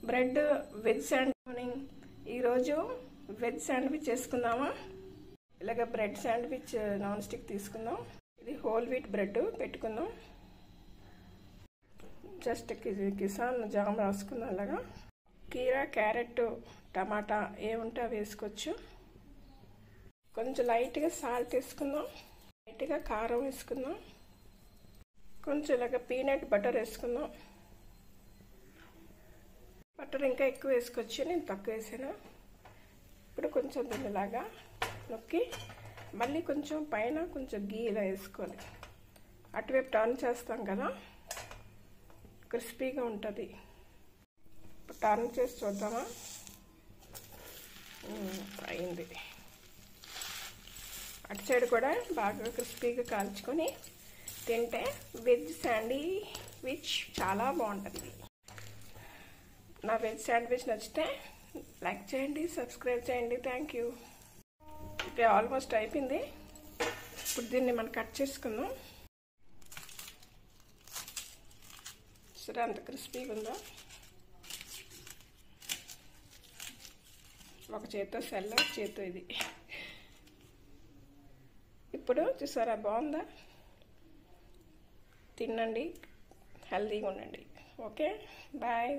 Bread veg morning ఈరోజు veg sandwich చేసుకుందామా. ఇలాగ బ్రెడ్ శాండ్విచ్ నాన్ స్టిక్ తీసుకుందాం. ఇది హోల్ వీట్ బ్రెడ్ పెట్టుకుందాం. జస్ట్ కిసాన్ జామ్ రాసుకుందాం. అలాగా కీరా, క్యారెట్, టమాటా ఏముంటే వేసుకోవచ్చు. కొంచెం లైట్గా సాల్ట్ వేసుకుందాం. లైట్గా కారం వేసుకుందాం. కొంచెం ఇలాగ పీనట్ బటర్ వేసుకుందాం. బటర్ ఇంకా ఎక్కువ వేసుకోవచ్చు, నేను తక్కువ వేసాను. ఇప్పుడు కొంచెం దీనిలాగా నొక్కి మళ్ళీ కొంచెం పైన కొంచెం గీ ఇలా వేసుకోవాలి. అటువైపు టర్న్ చేస్తాం కదా, క్రిస్పీగా ఉంటుంది. ఇప్పుడు టర్న్ చేసి చూద్దామా. అయింది. అటు సైడ్ కూడా బాగా క్రిస్పీగా కాల్చుకొని తింటే వెజ్ శాండ్విచ్ చాలా బాగుంటుంది. నా వెజ్ శాండ్విచ్ నచ్చితే లైక్ చేయండి, సబ్స్క్రైబ్ చేయండి. Thank you. ఇప్పుడు ఆల్మోస్ట్ అయిపోయింది. ఇప్పుడు దీన్ని మనం కట్ చేసుకుందాం. సరే, అంత క్రిస్పీగా ఉందో. ఒక చేత్తో సెల్, ఒక చేత్తో ఇది. ఇప్పుడు చూసారా, బాగుందా? తినండి, హెల్తీగా ఉండండి. Okay, bye.